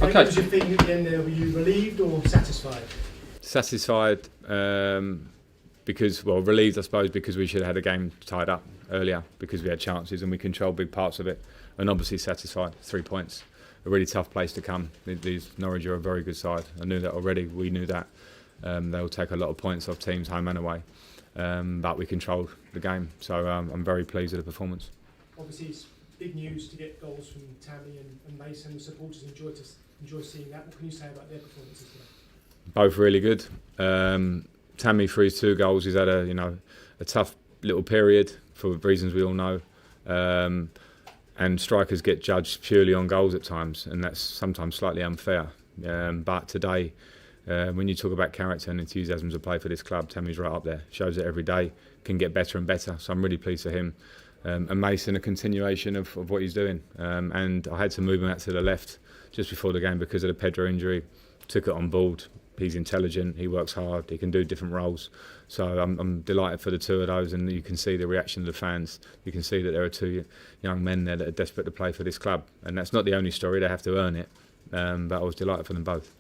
Okay. What was your feeling at the end there? Were you relieved or satisfied? Satisfied, because, well, relieved I suppose because we should have had a game tied up earlier because we had chances and we controlled big parts of it, and obviously satisfied. 3 points, a really tough place to come. These Norwich are a very good side. I knew that already. We knew that. They'll take a lot of points off teams home and away, but we controlled the game, so I'm very pleased with the performance. Obviously it's big news to get goals from Tammy and Mason. The supporters enjoy seeing that. What can you say about their performances today? Both really good. Tammy, for his 2 goals, he's had a tough little period for reasons we all know, and strikers get judged purely on goals at times, and that's sometimes slightly unfair. But today, when you talk about character and enthusiasm to play for this club, Tammy's right up there. Shows it every day, can get better and better. So I'm really pleased for him. And Mason, a continuation of what he's doing. And I had to move him out to the left just before the game because of the Pedro injury. Took it on board. He's intelligent, he works hard, he can do different roles. So I'm delighted for the 2 of those, and you can see the reaction of the fans. You can see that there are 2 young men there that are desperate to play for this club. And that's not the only story, they have to earn it. But I was delighted for them both.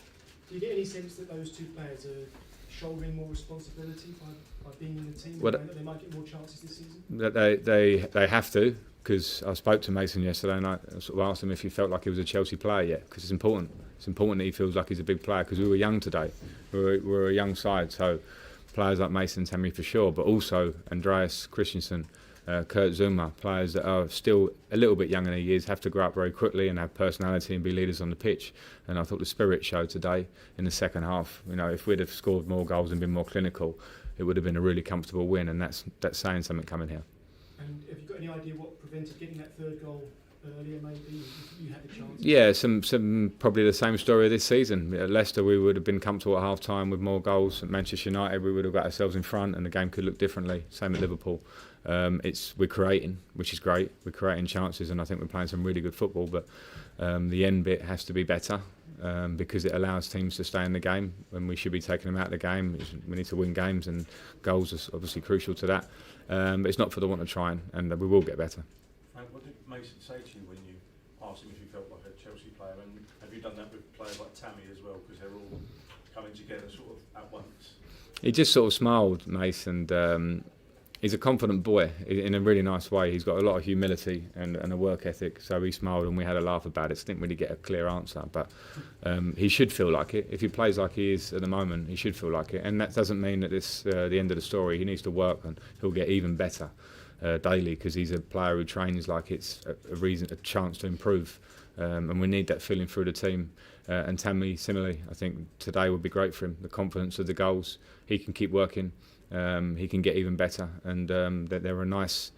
Do you get any sense that those 2 players are shouldering more responsibility by being in the team? Well, that they might get more chances this season? They have to, because I spoke to Mason yesterday and I sort of asked him if he felt like he was a Chelsea player yet, because it's important. It's important that he feels like he's a big player, because we were young today. We're a young side, so players like Mason, Tammy for sure, but also Andreas Christensen, Kurt Zuma, players that are still a little bit young in their years, have to grow up very quickly and have personality and be leaders on the pitch. And I thought the spirit showed today in the second half. If we'd have scored more goals and been more clinical, it would have been a really comfortable win, and that's saying something coming here. And have you got any idea what prevented getting that 3rd goal earlier, maybe, if you had the chance? Yeah, some probably the same story this season. At Leicester, we would have been comfortable at half-time with more goals. At Manchester United, we would have got ourselves in front and the game could look differently. Same at Liverpool. We're creating, which is great. We're creating chances, and I think we're playing some really good football, but the end bit has to be better, because it allows teams to stay in the game when we should be taking them out of the game. We need to win games, and goals are obviously crucial to that. But it's not for the want of trying, and we will get better. Frank, what did Mason say to you when you asked him if you felt like a Chelsea player, and have you done that with players like Tammy as well, because they're all coming together sort of at once? He just sort of smiled, Mason, and he's a confident boy in a really nice way. He's got a lot of humility and a work ethic, so he smiled and we had a laugh about it. So didn't really get a clear answer, but he should feel like it. If he plays like he is at the moment, he should feel like it, and that doesn't mean that it's the end of the story. He needs to work and he'll get even better daily, because he's a player who trains like it's a chance to improve, and we need that feeling through the team. And Tammy, similarly, I think today would be great for him. The confidence of the goals, he can keep working. He can get even better, and they're a nice.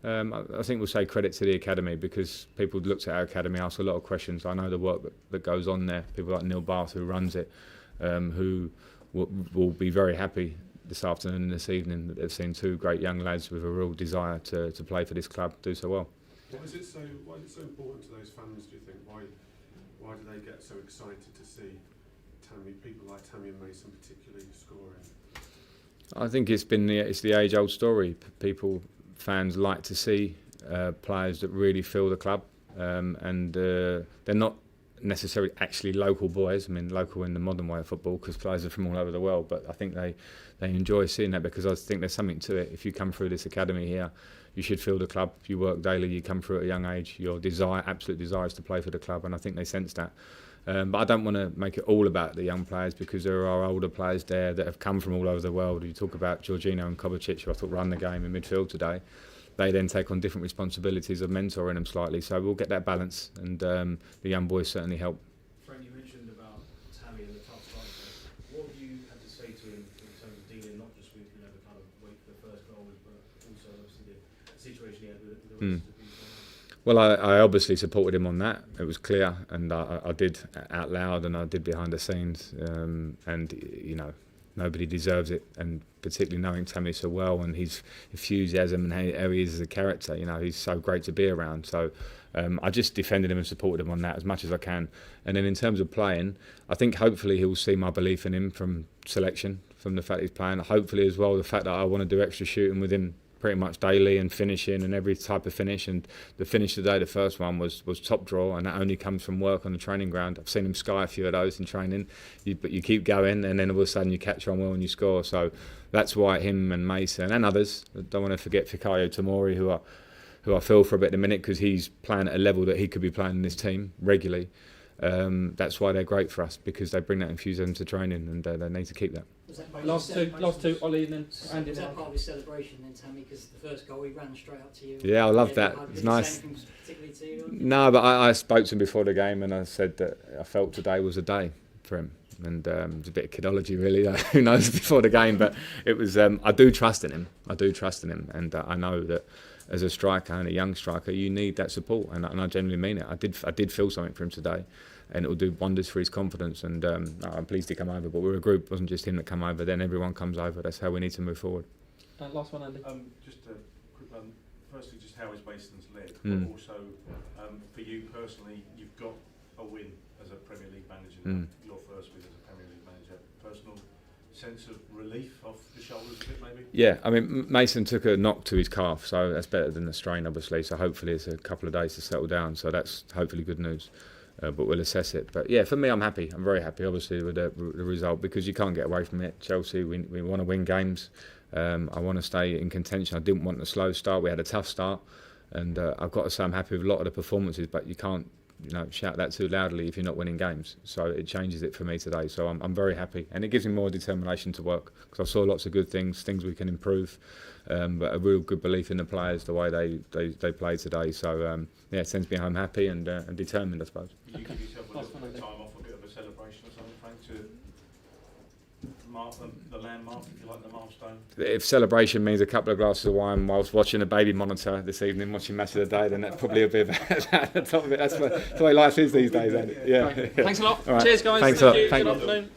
I think we'll say credit to the academy, because people looked at our academy, asked a lot of questions. I know the work that goes on there. People like Neil Bath, who runs it, who will be very happy this afternoon and this evening that they've seen 2 great young lads with a real desire to play for this club do so well. Why is it so important to those fans, do you think? Why do they get so excited to see people like Tammy and Mason particularly scoring? I think it's the age-old story. Fans like to see players that really feel the club, and they're not necessarily actually local boys. I mean, local in the modern way of football, because players are from all over the world. But I think they enjoy seeing that, because I think there's something to it. If you come through this academy here, you should feel the club. You work daily. You come through at a young age. Your absolute desire is to play for the club, and I think they sense that. But I don't want to make it all about the young players, because there are older players there that have come from all over the world. You talk about Jorginho and Kovacic, who I thought run the game in midfield today. They then take on different responsibilities of mentoring them slightly. So we'll get that balance, and the young boys certainly help. Frank, you mentioned about Tammy and the tough start. What have you had to say to him in terms of dealing not just with the kind of wait for the first goal, but also obviously the situation he had with the rest of the people? Well, I obviously supported him on that. It was clear, and I did out loud, and I did behind the scenes. And nobody deserves it, and particularly knowing Tammy so well, and his enthusiasm and how he is as a character. He's so great to be around. So I just defended him and supported him on that as much as I can. And then in terms of playing, I think hopefully he'll see my belief in him from selection, from the fact he's playing. Hopefully as well the fact that I want to do extra shooting with him pretty much daily and finishing and every type of finish. And the finish today, the first one was top draw, and that only comes from work on the training ground. I've seen him sky a few of those in training, but you keep going, and then all of a sudden you catch on well and you score. So that's why him and Mason and others, I don't want to forget Fikayo Tomori, who I feel for a bit in a minute, because he's playing at a level that he could be playing in this team regularly. That's why they're great for us, because they bring that enthusiasm to training, and they need to keep that. Was that part of Last two, Ollie and then Andy. Was that part of his celebration then, Tammy? Because the first goal, he ran straight up to you. Yeah, I love that. It's nice. Particularly to you? No, but I spoke to him before the game, and I said that I felt today was a day for him. And it's a bit of kidology, really. Who knows before the game? But it was. I do trust in him. And I know that as a striker and a young striker, you need that support, and I genuinely mean it. I did feel something for him today, and it will do wonders for his confidence. And I'm pleased he came over. But we're a group. It wasn't just him that came over. Then everyone comes over. That's how we need to move forward. Last one, Andy. Just a quick one. Firstly, just how is Mason's leg? Mm. But also, for you personally, you've got a win as a Premier League manager. Mm. Your first win as a Premier League manager. Personal sense of relief off the shoulders a bit, maybe? Yeah, I mean, Mason took a knock to his calf, so that's better than the strain, obviously. So hopefully it's a couple of days to settle down. So that's hopefully good news. But we'll assess it. But yeah, for me, I'm happy. I'm very happy, obviously, with the result, because you can't get away from it. Chelsea, we want to win games. I want to stay in contention. I didn't want a slow start. We had a tough start, and I've got to say I'm happy with a lot of the performances. But you can't, shout that too loudly if you're not winning games. So it changes it for me today. So I'm very happy, and it gives me more determination to work, because I saw lots of good things we can improve. But a real good belief in the players, the way they played today. So yeah, it sends me home happy and determined, I suppose. Will you give yourself a little bit of time off, a bit of a celebration or something, Frank, to mark the landmark, if you like, the milestone? If celebration means a couple of glasses of wine whilst watching a baby monitor this evening, watching Match of the Day, then that probably will be at the top of it. That's the way life is these days, isn't it? Yeah. Thanks a lot. All right. Cheers, guys. Thanks a lot. You. Thank Good you. afternoon.